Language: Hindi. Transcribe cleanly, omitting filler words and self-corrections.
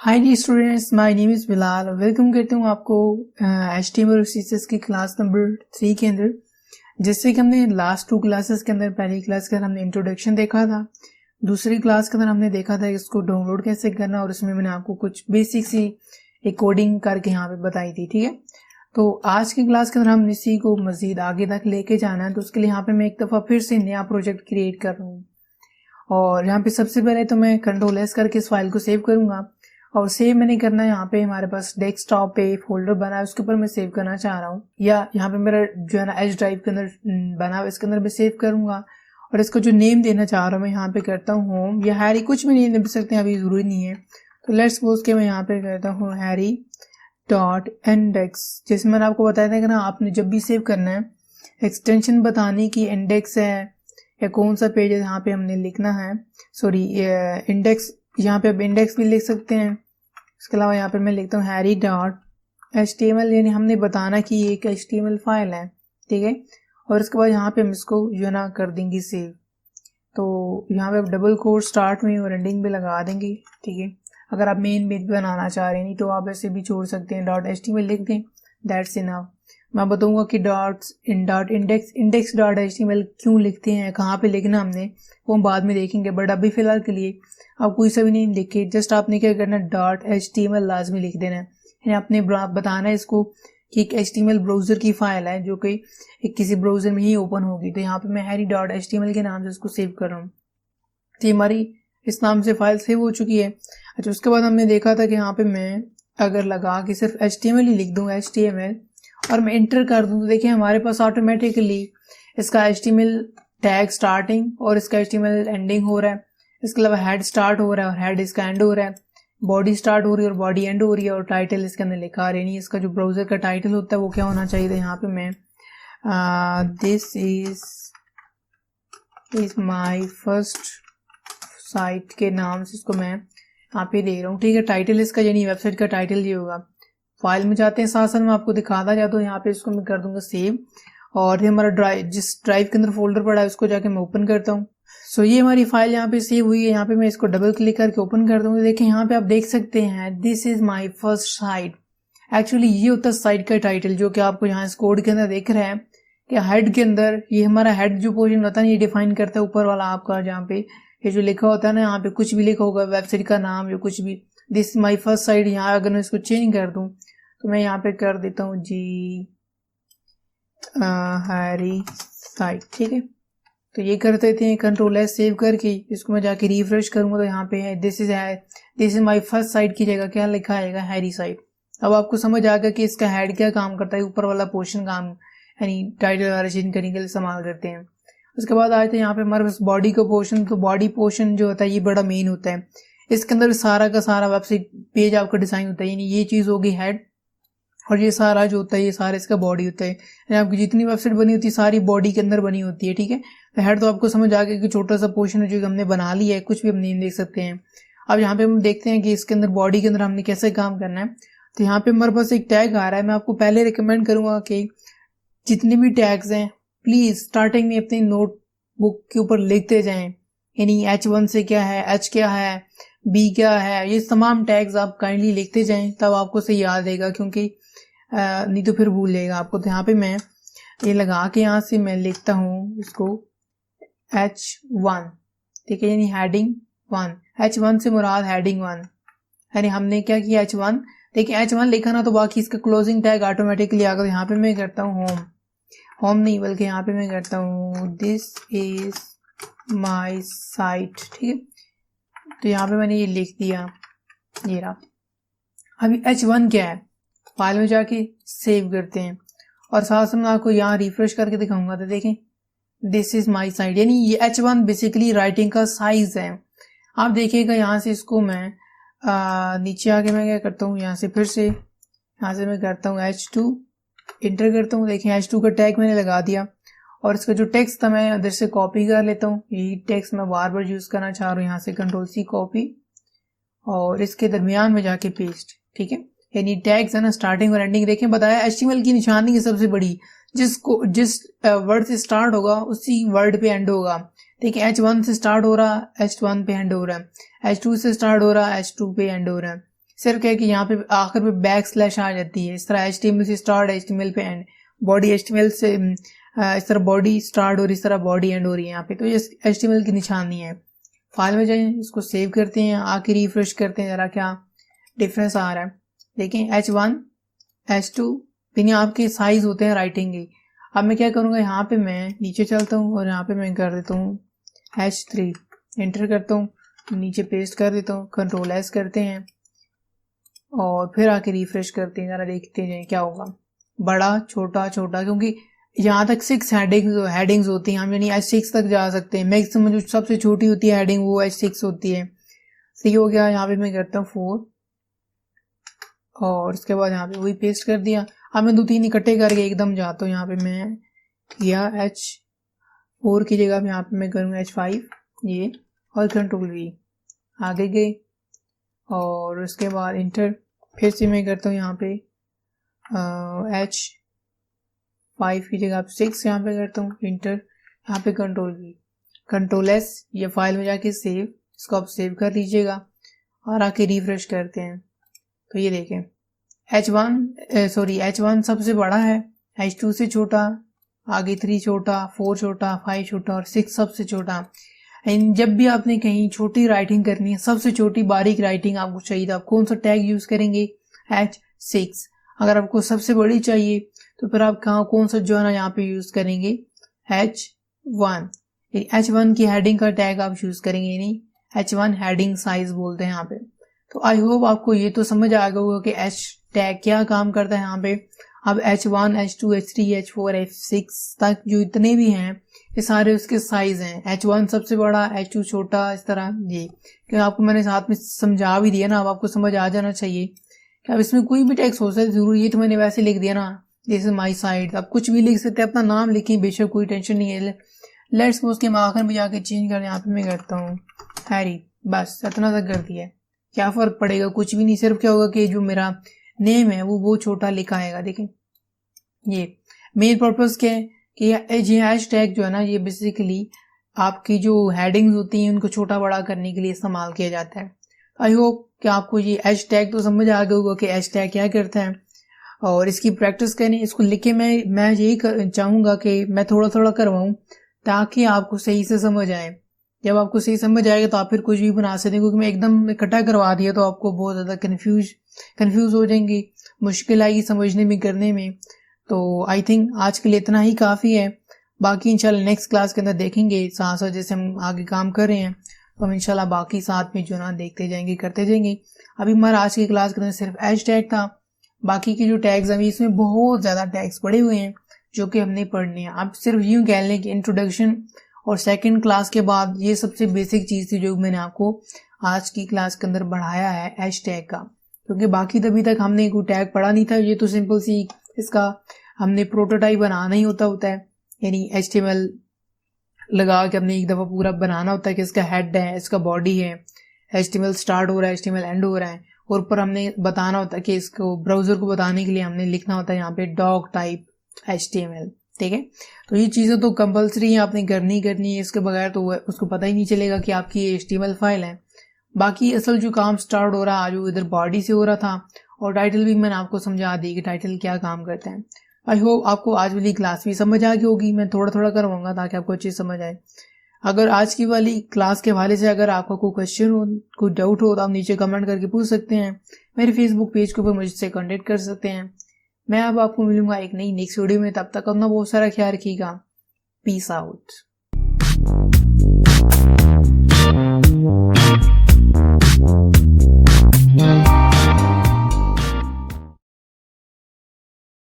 Hi D students, my name is Bilal. Welcome करता हूँ आपको HTML और CSS की क्लास नंबर 3 के अंदर। जैसे कि हमने लास्ट 2 क्लासेस के अंदर, पहली क्लास के अंदर हमने इंट्रोडक्शन देखा था, दूसरी क्लास के अंदर हमने देखा था इसको डाउनलोड कैसे करना, और उसमें मैंने आपको कुछ बेसिक सी एक कोडिंग करके यहाँ पे बताई थी। ठीक है, तो आज की क्लास के अंदर हम इसी को मजीद आगे तक लेके जाना है। तो उसके लिए यहाँ पे मैं एक दफ़ा फिर से नया प्रोजेक्ट क्रिएट कर रहा हूँ, और यहाँ पे सबसे पहले तो मैं Ctrl+S करके इस फाइल को सेव करूँगा। और सेव मैंने करना है, यहाँ पे हमारे पास डेस्कटॉप पे फोल्डर बना है, उसके ऊपर मैं सेव करना चाह रहा हूँ, या यहाँ पे मेरा जो है ना एच ड्राइव के अंदर बना हुआ, इसके अंदर मैं सेव करूंगा। और इसको जो नेम देना चाह रहा हूँ मैं यहाँ पे करता हूँ होम, या हैरी, कुछ भी नेम दे सकते हैं, अभी जरूरी नहीं है। तो लेट्स सपोज के मैं यहाँ पे करता हूँ हैरी डॉट इंडेक्स। जैसे मैंने आपको बताया था कि ना, आपने जब भी सेव करना है एक्सटेंशन बताने की इंडेक्स है या कौन सा पेज है, यहाँ पे हमने लिखना है, सॉरी इंडेक्स, यहाँ पे आप इंडेक्स भी लिख सकते हैं। इसके अलावा यहाँ पे मैं लिखता हूँ हैरी डॉट HTML, यानी हमने बताना कि ये एक HTML फाइल है, ठीक है। और इसके बाद यहाँ पे हम इसको जो है ना कर देंगे सेव। तो यहाँ पे आप डबल कोट स्टार्ट में और एंडिंग पे लगा देंगे, ठीक है। अगर आप मेन पेज बनाना चाह रहे हैं, नहीं तो आप ऐसे भी छोड़ सकते हैं, डॉट HTML लिख दें, दैट्स इनफ। मैं बताऊंगा कि इंडेक्स डॉट HTML क्यों लिखते हैं, कहाँ पे लिखना हमने, वो हम बाद में देखेंगे। बट अभी फिलहाल के लिए आप कोई सा भी नहीं लिखे, जस्ट आपने क्या करना, डॉट HTML लाजमी लिख देना है। यानी आपने बताना है इसको कि एक HTML ब्राउजर की फाइल है जो कि किसी ब्राउजर में ही ओपन होगी। तो यहाँ पे मैं हैरी डॉट HTML के नाम से इसको सेव कर रहा हूँ। तो हमारी इस नाम से फाइल सेव हो चुकी है। अच्छा, उसके बाद हमने देखा था कि यहाँ पे मैं अगर लगा कि सिर्फ HTML ही लिख दूँ, HTML, और मैं इंटर कर दूँ, तो देखिए हमारे पास ऑटोमेटिकली इसका HTML टैग स्टार्टिंग और इसका HTML एंडिंग हो रहा है। इसके अलावा हेड स्टार्ट हो रहा है और हेड इसका एंड हो रहा है, बॉडी स्टार्ट हो रही है और बॉडी एंड हो रही है, और टाइटल इसके अंदर लिखा रही नहीं। इसका जो ब्राउजर का टाइटल होता है वो क्या होना चाहिए था, यहाँ पे मैं this is my first sight के नाम से इसको मैं यहाँ पे दे रहा हूँ, ठीक है। टाइटल इसका यानी वेबसाइट का टाइटल ये होगा। फाइल में जाते हैं, साथ साथ मैं आपको दिखाता जाता हूँ। यहाँ पे इसको मैं कर दूंगा सेव, और ये हमारा ड्राइव, जिस ड्राइव के अंदर फोल्डर पड़ा है उसको जाके मैं ओपन करता हूँ। सो ये हमारी फाइल यहाँ पे सेव हुई है। यहाँ पे मैं इसको डबल क्लिक करके ओपन कर दूंगा। देखिए यहाँ पे आप देख सकते हैं, this is my first sight. Actually ये होता है साइट का टाइटल, जो कि आपको यहाँ इस कोड के अंदर देख रहे हैं कि हेड के अंदर ये हमारा हेड जो पोर्शन होता है ये डिफाइन करता है ऊपर वाला आपका, जहाँ पे ये जो लिखा होता है ना, यहाँ पे कुछ भी लिखा होगा, वेबसाइट का नाम या कुछ भी, दिस माई फर्स्ट साइट। यहाँ अगर मैं इसको चेंज कर दूं तो मैं यहाँ पे कर देता हूँ जी हैरी साइट, ठीक है। तो ये कर देते हैं Ctrl+S सेव करके। इसको मैं जाके रिफ्रेश करूंगा तो यहाँ पे है this is my first sight की जगह क्या लिखा आएगा, हैरी साइट। अब आपको समझ आ गया कि इसका हेड क्या काम करता है, ऊपर वाला पोर्शन काम, यानी टाइटल वगैरह चेंज करने के लिए इस्तेमाल करते हैं। उसके बाद आए थे यहाँ पे हमारे पास बॉडी का पोर्शन। तो बॉडी पोर्शन जो होता है ये बड़ा मेन होता है, इसके अंदर सारा का सारा वेबसाइट पेज आपका डिजाइन होता है, यानी ये चीज होगी हेड, और ये सारा जो होता है ये सारा इसका बॉडी होता है। यानी आपकी जितनी वेबसाइट बनी होती है सारी बॉडी के अंदर बनी होती है, ठीक है। तो हेड तो आपको समझ आ गया कि छोटा सा पोर्शन है जो हमने बना लिया है, कुछ भी हम नेम देख सकते हैं। अब यहाँ पे हम देखते हैं कि इसके अंदर बॉडी के अंदर हमने कैसे काम करना है। तो यहाँ पे हमारे पास एक टैग आ रहा है। मैं आपको पहले रिकमेंड करूंगा कि जितने भी टैग्स हैं प्लीज स्टार्टिंग में अपनी नोटबुक के ऊपर लिखते जाएं, यानी H1 से क्या है, H क्या है, B क्या है, ये तमाम टैग्स आप काइंडली लिखते जाएं, तब आपको सही याद रहेगा, क्योंकि नहीं तो फिर भूल जाएगा आपको। तो यहाँ पे मैं ये लगा के यहाँ से मैं लिखता हूँ इसको H1, ठीक है, यानी हेडिंग 1। H1 से मुराद हेडिंग 1, यानी हमने क्या किया H1। देखिए H1 लिखा ना, तो बाकी इसका क्लोजिंग टैग ऑटोमेटिकली आ गया। यहाँ पे मैं करता हूँ होम नहीं, बल्कि यहाँ पे मैं करता हूँ दिस इज माई साइट, ठीक है। तो यहाँ पे मैंने ये लिख दिया, ये रहा। अभी H1 क्या है, फाइल में जाके सेव करते हैं, और साथ साथ मैं आपको यहाँ रिफ्रेश करके दिखाऊंगा। तो देखें दिस इज माई साइट, यानी ये H1 बेसिकली राइटिंग का साइज है। आप देखिएगा यहाँ से इसको मैं नीचे आके मैं क्या करता हूँ, यहाँ से फिर से यहाँ से मैं करता हूँ H2, इंटर करता हूँ। देखिए H2 का टैग मैंने लगा दिया, और इसका जो टेक्स्ट था मैं इधर से कॉपी कर लेता हूँ। यही टेक्स्ट मैं बार बार यूज करना चाह रहा हूँ, यहाँ से Ctrl+C कॉपी, और इसके दरमियान में जाके पेस्ट, ठीक है। यानी टैग्स है ना, स्टार्टिंग और एंडिंग। देखें बताया HTML की निशानी है सबसे बड़ी, जिस वर्ड से स्टार्ट होगा उसी वर्ड पे एंड होगा। देखिए H1 से स्टार्ट हो रहा, H1 पे एंड हो रहा है, H2 से स्टार्ट हो रहा, H2 पे एंड हो रहा है। सिर्फ क्या है कि यहाँ पे आखिर में बैक स्लैश आ जाती है। इस तरह HTML से स्टार्ट, HTML पे एंड, बॉडी HTML से इस तरह बॉडी स्टार्ट और इस तरह बॉडी एंड हो रही है यहाँ पे, तो ये HTML की निशानी है। फाइल में जाए, इसको सेव करते हैं, आके रिफ्रेश करते हैं जरा क्या डिफरेंस आ रहा है। देखें H1 H2 यानी आपके साइज होते हैं राइटिंग के। अब मैं क्या करूँगा, यहाँ पे मैं नीचे चलता हूँ और यहाँ पे मैं कर देता हूँ H3, एंटर करता हूँ, नीचे पेस्ट कर देता हूँ, कंट्रोल S करते हैं और फिर आके रिफ्रेश करते हैं, जरा देखते हैं क्या होगा। बड़ा छोटा छोटा, क्योंकि यहाँ तक 6 हेडिंग्स होती हैं, हम यानी H6 तक जा सकते हैं। मैक्सिमम जो सबसे छोटी होती है हेडिंग वो H6 होती है। सही हो गया। यहाँ पे मैं करता हूँ 4 और उसके बाद यहाँ पे वही पेस्ट कर दिया। अब मैं 2-3 इकट्ठे करके एकदम जाता हूँ। यहाँ पे मैं किया H4 की जगह यहाँ पे मैं करूँगा H5 ये और कंट्रोल V, आगे गए और उसके बाद इंटर, फिर से मैं करता हूँ यहाँ पे H5 की जगह 6 यहाँ पे करता हूँ, इंटर, यहाँ पे कंट्रोल V, कंट्रोल S, ये फाइल में जाके सेव, इसको आप सेव कर लीजिएगा और आके रिफ्रेश करते हैं तो ये देखें H1 सबसे बड़ा है, H2 से छोटा, आगे 3 छोटा, 4 छोटा, 5 छोटा और 6 सबसे छोटा। जब भी आपने कहीं छोटी राइटिंग करनी है, सबसे छोटी बारीक राइटिंग आपको चाहिए, तो आप कौन सा टैग यूज करेंगे, H6। अगर आपको सबसे बड़ी चाहिए तो फिर आप कौन सा जो है ना यहाँ पे यूज करेंगे, H1। H1 की हेडिंग का टैग आप यूज करेंगे, यानी H1 हेडिंग साइज बोलते हैं यहाँ पे। तो आई होप आपको ये तो समझ आ गया होगा कि H टैग क्या काम करता है यहाँ पे। अब H1, H2, H3, H4, H6 तक जो इतने भी हैं ये सारे उसके साइज हैं। H1 सबसे बड़ा, H2 छोटा, इस तरह ये, क्योंकि आपको मैंने साथ में समझा भी दिया ना, अब आपको समझ आ जाना चाहिए कि अब इसमें कोई भी टेक्स्ट हो सकता है, जरूरी ये तो मैंने वैसे लिख दिया ना, दिस इज माई साइड। आप कुछ भी लिख सकते हैं, अपना नाम लिखें, बेशक कोई टेंशन नहीं है। लेट्स सपोज के मैं आखिर में जाके चेंज कर, यहाँ पे मैं करता हूँ हैरी, बस इतना तक कर दिया। क्या फर्क पड़ेगा, कुछ भी नहीं, सिर्फ क्या होगा कि जो मेरा नेम है वो छोटा लिखा आएगा। देखें ये मेन पर्पस क्या है कि ये हैशटैग जो है ना, ये बेसिकली आपकी जो हेडिंग्स होती हैं उनको छोटा बड़ा करने के लिए इस्तेमाल किया जाता है। आई होप कि आपको ये हैशटैग तो समझ आ गया होगा कि हैशटैग क्या करता है और इसकी प्रैक्टिस करें। इसको लिखे मैं यही चाहूंगा कि मैं थोड़ा थोड़ा करवाऊं ताकि आपको सही से समझ आए। जब आपको सही समझ आएगा तो आप फिर कुछ भी बना सकते हैं, क्योंकि मैं एकदम इकट्ठा करवा दिया तो आपको बहुत ज़्यादा कंफ्यूज हो जाएंगी, मुश्किल आएगी समझने में, करने में। तो आई थिंक आज के लिए इतना ही काफ़ी है। बाकी इंशाल्लाह नेक्स्ट क्लास के अंदर देखेंगे, साथ साथ जैसे हम आगे काम कर रहे हैं तो हम इंशाल्लाह बाकी साथ में जो ना देखते जाएंगे, करते जाएंगे। अभी हमारा आज की क्लास के अंदर सिर्फ हैशटैग था, बाकी के जो टैग्स हैं इसमें बहुत ज़्यादा टैग्स पड़े हुए हैं जो कि हमने पढ़ने हैं। आप सिर्फ यूँ कह लें कि इंट्रोडक्शन और सेकंड क्लास के बाद ये सबसे बेसिक चीज़ थी जो मैंने आपको आज की क्लास के अंदर बढ़ाया है हैशटैग का, क्योंकि बाकी तभी तक हमने कोई टैग पढ़ा नहीं था। ये तो सिंपल सी इसका हमने प्रोटोटाइप बनाना ही होता है, यानी HTML लगा के हमने एक दफ़ा पूरा बनाना होता है कि इसका हेड है, इसका बॉडी है, HTML स्टार्ट हो रहा है, HTML एंड हो रहा है, और ऊपर हमने बताना होता है कि इसको ब्राउज़र को बताने के लिए हमने लिखना होता है यहाँ पे डॉग टाइप HTML। ठीक है, तो ये चीज़ें तो कंपलसरी है, आपने करनी है, इसके बगैर तो उसको पता ही नहीं चलेगा कि आपकी ये HTML फाइल है। बाकी असल जो काम स्टार्ट हो रहा है आज वो इधर बॉडी से हो रहा था, और टाइटल भी मैंने आपको समझा दी कि टाइटल क्या काम करता है। आई होप आपको आज वाली क्लास भी समझ आ गई होगी। मैं थोड़ा थोड़ा करवाऊंगा ताकि आपको अच्छी समझ आए। अगर आज की वाली क्लास के हवाले से अगर आपका कोई क्वेश्चन हो, कोई डाउट हो, तो आप नीचे कमेंट करके पूछ सकते हैं। मेरे फेसबुक पेज के ऊपर मुझसे कॉन्टेक्ट कर सकते हैं। मैं अब आपको मिलूंगा एक नई नेक्स्ट वीडियो में, तब तक अपना बहुत सारा ख्याल रखिएगा। Peace out.